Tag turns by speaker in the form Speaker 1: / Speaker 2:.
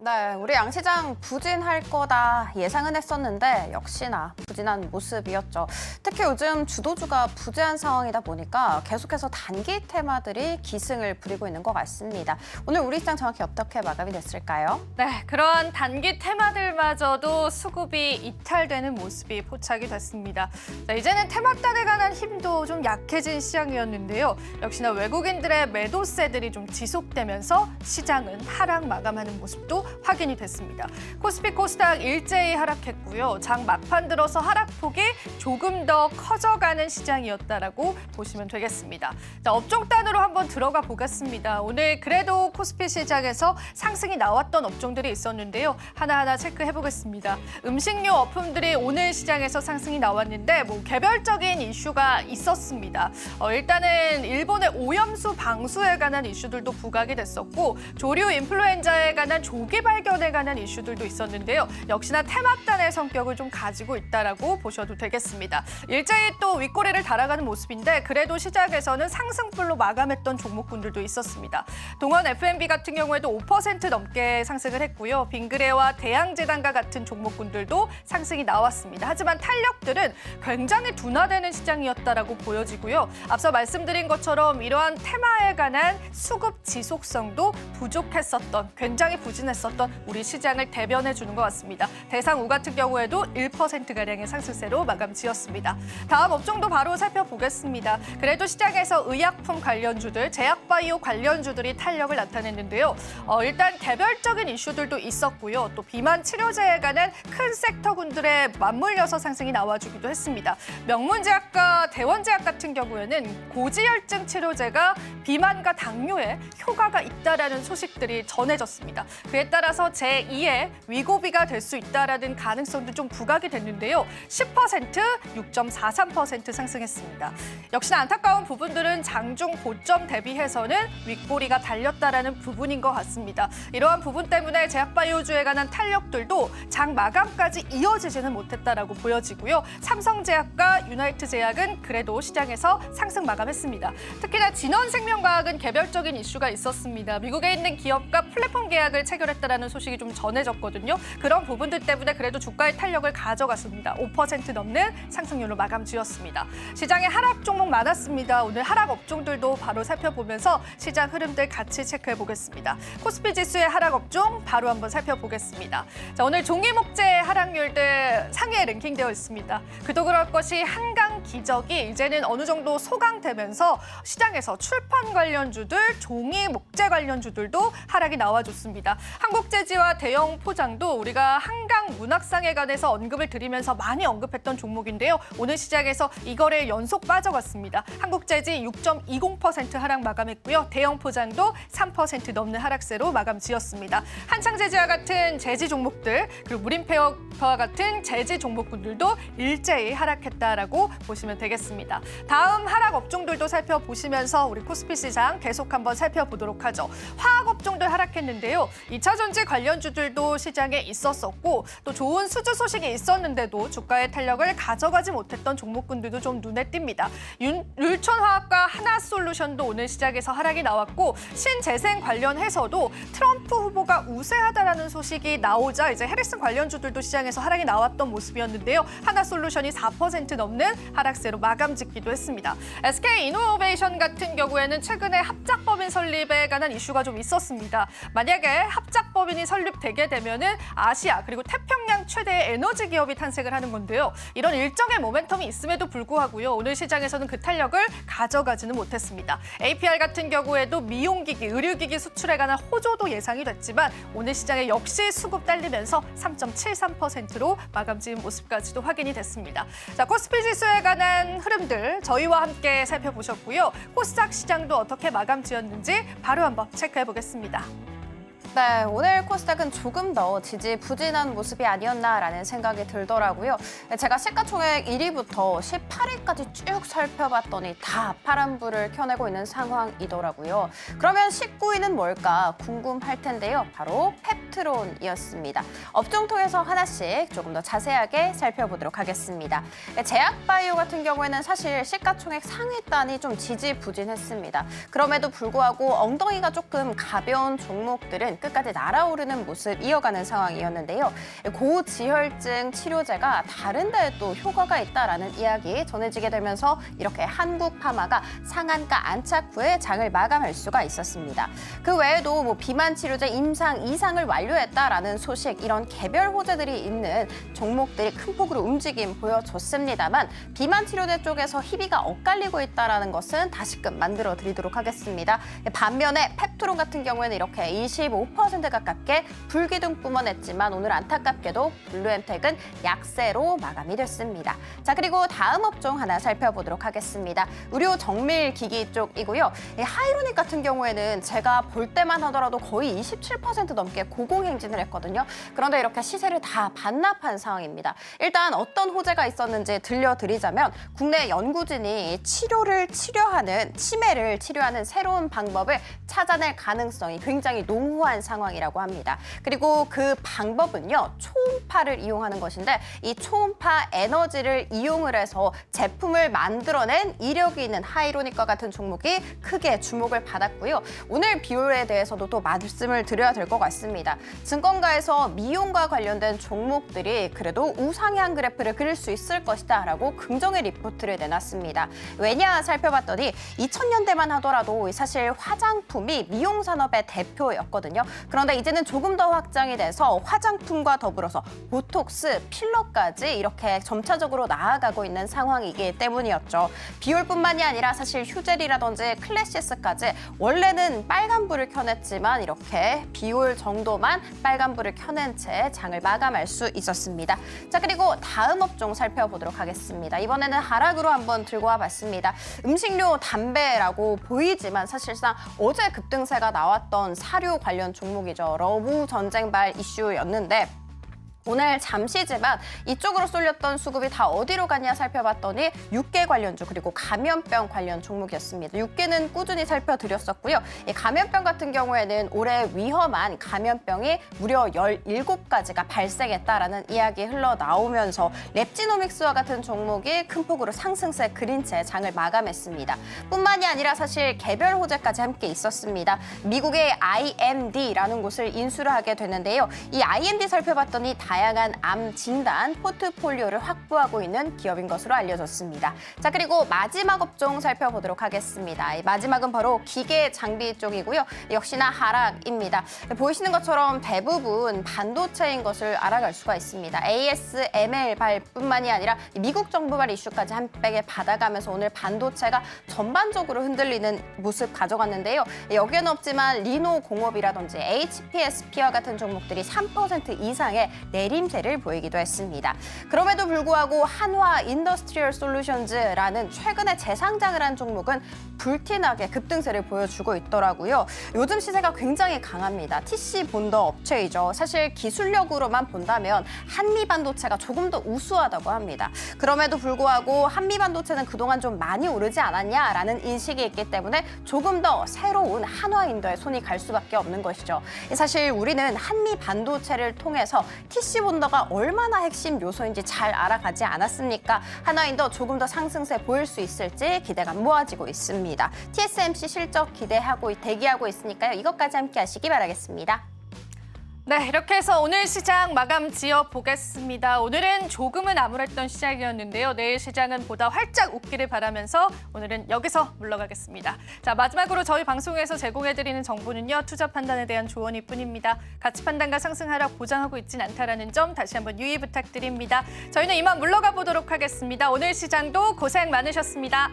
Speaker 1: 네, 우리 양시장 부진할 거다 예상은 했었는데 역시나 부진한 모습이었죠. 특히 요즘 주도주가 부재한 상황이다 보니까 계속해서 단기 테마들이 기승을 부리고 있는 것 같습니다. 오늘 우리 시장 정확히 어떻게 마감이 됐을까요?
Speaker 2: 네, 그러한 단기 테마들마저도 수급이 이탈되는 모습이 포착이 됐습니다. 자, 이제는 테마단에 관한 힘도 좀 약해진 시장이었는데요. 역시나 외국인들의 매도세들이 좀 지속되면서 시장은 하락 마감하는 모습도 확인이 됐습니다. 코스피 코스닥 일제히 하락했고요. 장 막판 들어서 하락폭이 조금 더 커져가는 시장이었다라고 보시면 되겠습니다. 자, 업종단으로 한번 들어가 보겠습니다. 오늘 그래도 코스피 시장에서 상승이 나왔던 업종들이 있었는데요. 하나하나 체크해 보겠습니다. 음식료 업품들이 오늘 시장에서 상승이 나왔는데 개별적인 이슈가 있었습니다. 일단은 일본의 오염수 방수에 관한 이슈들도 부각이 됐었고 조류 인플루엔자에 관한 조기 발견에 관한 이슈들도 있었는데요. 역시나 테마단의 성격을 좀 가지고 있다라고 보셔도 되겠습니다. 일제히 또 윗꼬리를 달아가는 모습인데 그래도 시장에서는 상승불로 마감했던 종목군들도 있었습니다. 동원 F&B 같은 경우에도 5% 넘게 상승을 했고요. 빙그레와 대양제당과 같은 종목군들도 상승이 나왔습니다. 하지만 탄력들은 굉장히 둔화되는 시장이었다라고 보여지고요. 앞서 말씀드린 것처럼 이러한 테마에 관한 수급 지속성도 부족했었던, 굉장히 부진했었던 우리 시장을 대변해 주는 것 같습니다. 대상우 같은 경우에도 1%가량의 상승세로 마감 지었습니다. 다음 업종도 바로 살펴보겠습니다. 그래도 시장에서 의약품 관련주들, 제약바이오 관련주들이 탄력을 나타냈는데요. 일단 개별적인 이슈들도 있었고요. 또 비만 치료제에 관한 큰 섹터군들에 맞물려서 상승이 나와주기도 했습니다. 명문제약과 대원제약 같은 경우에는 고지혈증 치료제가 비만과 당뇨에 효과가 있다라는 소식들이 전해졌습니다. 그에 따라서 제2의 위고비가 될 수 있다라는 가능성도 좀 부각이 됐는데요. 10%, 6.43% 상승했습니다. 역시나 안타까운 부분들은 장중 고점 대비해서는 윗꼬리가 달렸다라는 부분인 것 같습니다. 이러한 부분 때문에 제약바이오주에 관한 탄력들도 장 마감까지 이어지지는 못했다라고 보여지고요. 삼성제약과 유나이트제약은 그래도 시장에서 상승 마감했습니다. 특히나 진원생명과학은 개별적인 이슈가 있었습니다. 미국에 있는 기업과 플랫폼 계약을 체결했다라는 소식이 좀 전해졌거든요. 그런 부분들 때문에 그래도 주가의 탄력을 가져갔습니다. 5% 넘는 상승률로 마감 지었습니다. 시장에 하락 종목 많았습니다. 오늘 하락 업종들도 바로 살펴보면서 시장 흐름들 같이 체크해 보겠습니다. 코스피 지수의 하락 업종 바로 한번 살펴보겠습니다. 자, 오늘 종이목재 하락률들 상위에 랭킹되어 있습니다. 그도 그럴 것이 한강 기적이 이제는 어느 정도 소강되면서 시장에서 출판 관련주들, 종이 목재 관련주들도 하락이 나와줬습니다. 한국재지와 대형 포장도 우리가 한강 문학상에 관해서 언급을 드리면서 많이 언급했던 종목인데요. 오늘 시장에서 이거래 연속 빠져갔습니다. 한국재지 6.20% 하락 마감했고요. 대형 포장도 3% 넘는 하락세로 마감 지었습니다. 한창재지와 같은 재지 종목들, 그리고 무림페어와 같은 재지 종목군들도 일제히 하락했다라고 보시면 되겠습니다. 다음 하락 업종들도 살펴보시면서 우리 코스피 시장 계속 한번 살펴보도록 하죠. 화학 업종들 하락했는데요. 2차 전지 관련주들도 시장에 있었었고 또 좋은 수주 소식이 있었는데도 주가의 탄력을 가져가지 못했던 종목군들도 좀 눈에 띕니다. 율촌화학과 하나솔루션도 오늘 시장에서 하락이 나왔고 신재생 관련해서도 트럼프 후보가 우세하다라는 소식이 나오자 이제 해리슨 관련주들도 시장에서 하락이 나왔던 모습이었는데요. 하나솔루션이 4% 넘는 하락세로 마감 짓기도 했습니다. SK이노베이션 같은 경우에는 최근에 합작법인 설립에 관한 이슈가 좀 있었습니다. 만약에 합작법인이 설립되게 되면은 아시아 그리고 태평양 최대의 에너지 기업이 탄생을 하는 건데요. 이런 일정의 모멘텀이 있음에도 불구하고요. 오늘 시장에서는 그 탄력을 가져가지는 못했습니다. APR 같은 경우에도 미용기기, 의료기기 수출에 관한 호조도 예상이 됐지만 오늘 시장에 역시 수급 딸리면서 3.73%로 마감 지은 모습까지도 확인이 됐습니다. 자, 코스피 지수에 관한 흐름들 저희와 함께 살펴보셨고요. 코스닥 시장도 어떻게 마감 지었는지 바로 한번 체크해 보겠습니다.
Speaker 1: 네, 오늘 코스닥은 조금 더 지지부진한 모습이 아니었나라는 생각이 들더라고요. 제가 시가총액 1위부터 18위까지 쭉 살펴봤더니 다 파란불을 켜내고 있는 상황이더라고요. 그러면 19위는 뭘까 궁금할 텐데요. 바로 펩트론이었습니다. 업종 통해서 하나씩 조금 더 자세하게 살펴보도록 하겠습니다. 제약바이오 같은 경우에는 사실 시가총액 상위단이 좀 지지부진했습니다. 그럼에도 불구하고 엉덩이가 조금 가벼운 종목들은 끝까지 날아오르는 모습 이어가는 상황이었는데요. 고지혈증 치료제가 다른 데에 또 효과가 있다라는 이야기 전해지게 되면서 이렇게 한국 파마가 상한가 안착 후에 장을 마감할 수가 있었습니다. 그 외에도 비만 치료제 임상 2상을 완료했다라는 소식, 이런 개별 호재들이 있는 종목들이 큰 폭으로 움직임 보여줬습니다만 비만 치료제 쪽에서 희비가 엇갈리고 있다는 것은 다시금 만들어 드리도록 하겠습니다. 반면에 펩토론 같은 경우에는 이렇게 25% 가깝게 불기둥 뿜어냈지만 오늘 안타깝게도 블루엠텍은 약세로 마감이 됐습니다. 자, 그리고 다음 업종 하나 살펴보도록 하겠습니다. 의료 정밀 기기 쪽이고요. 하이로닉 같은 경우에는 제가 볼 때만 하더라도 거의 27% 넘게 고공행진을 했거든요. 그런데 이렇게 시세를 다 반납한 상황입니다. 일단 어떤 호재가 있었는지 들려드리자면 국내 연구진이 치매를 치료하는 새로운 방법을 찾아낼 가능성이 굉장히 농후한 상황이라고 합니다. 그리고 그 방법은요, 초음파를 이용하는 것인데 이 초음파 에너지를 이용을 해서 제품을 만들어낸 이력이 있는 하이로닉과 같은 종목이 크게 주목을 받았고요. 오늘 비율에 대해서도 또 말씀을 드려야 될 것 같습니다. 증권가에서 미용과 관련된 종목들이 그래도 우상향 그래프를 그릴 수 있을 것이다 라고 긍정의 리포트를 내놨습니다. 왜냐 살펴봤더니 2000년대만 하더라도 사실 화장품이 미용 산업의 대표였거든요. 그런데 이제는 조금 더 확장이 돼서 화장품과 더불어서 보톡스, 필러까지 이렇게 점차적으로 나아가고 있는 상황이기 때문이었죠. 비율뿐만이 아니라 사실 휴젤이라든지 클래시스까지 원래는 빨간불을 켜냈지만 이렇게 비율 정도만 빨간불을 켜낸 채 장을 마감할 수 있었습니다. 자, 그리고 다음 업종 살펴보도록 하겠습니다. 이번에는 하락으로 한번 들고 와봤습니다. 음식료, 담배라고 보이지만 사실상 어제 급등세가 나왔던 사료 관련 종목이죠. 러브 전쟁발 이슈였는데 오늘 잠시지만 이쪽으로 쏠렸던 수급이 다 어디로 갔냐 살펴봤더니 육계 관련주 그리고 감염병 관련 종목이었습니다. 육계는 꾸준히 살펴드렸었고요. 이 감염병 같은 경우에는 올해 위험한 감염병이 무려 17가지가 발생했다라는 이야기 흘러나오면서 랩지노믹스와 같은 종목이 큰 폭으로 상승세 그린 채 장을 마감했습니다. 뿐만이 아니라 사실 개별 호재까지 함께 있었습니다. 미국의 IMD라는 곳을 인수를 하게 되는데요. 이 IMD 살펴봤더니 다양한 암 진단 포트폴리오를 확보하고 있는 기업인 것으로 알려졌습니다. 자, 그리고 마지막 업종 살펴보도록 하겠습니다. 이 마지막은 바로 기계 장비 쪽이고요. 역시나 하락입니다. 보이시는 것처럼 대부분 반도체인 것을 알아갈 수가 있습니다. ASML 발뿐만이 아니라 미국 정부발 이슈까지 한 팩에 받아가면서 오늘 반도체가 전반적으로 흔들리는 모습 가져갔는데요. 여기에는 없지만 리노공업이라든지 HPSP와 같은 종목들이 3% 이상의 내림세를 보이기도 했습니다. 그럼에도 불구하고 한화 인더스트리얼 솔루션즈라는 최근에 재상장을 한 종목은 불티나게 급등세를 보여주고 있더라고요. 요즘 시세가 굉장히 강합니다. TC 본더 업체이죠. 사실 기술력으로만 본다면 한미반도체가 조금 더 우수하다고 합니다. 그럼에도 불구하고 한미반도체는 그동안 좀 많이 오르지 않았냐라는 인식이 있기 때문에 조금 더 새로운 한화인더에 손이 갈 수밖에 없는 것이죠. 사실 우리는 한미반도체를 통해서 TC 본더가 얼마나 핵심 요소인지 잘 알아가지 않았습니까? 한화인더 조금 더 상승세 보일 수 있을지 기대감 모아지고 있습니다. TSMC 실적 대기하고 있으니까요. 이것까지 함께 하시기 바라겠습니다.
Speaker 2: 네, 이렇게 해서 오늘 시장 마감 지어보겠습니다. 오늘은 조금은 암울했던 시장이었는데요. 내일 시장은 보다 활짝 웃기를 바라면서 오늘은 여기서 물러가겠습니다. 자, 마지막으로 저희 방송에서 제공해드리는 정보는요. 투자 판단에 대한 조언일 뿐입니다. 가치 판단과 상승 하락 보장하고 있진 않다는 점 다시 한번 유의 부탁드립니다. 저희는 이만 물러가 보도록 하겠습니다. 오늘 시장도 고생 많으셨습니다.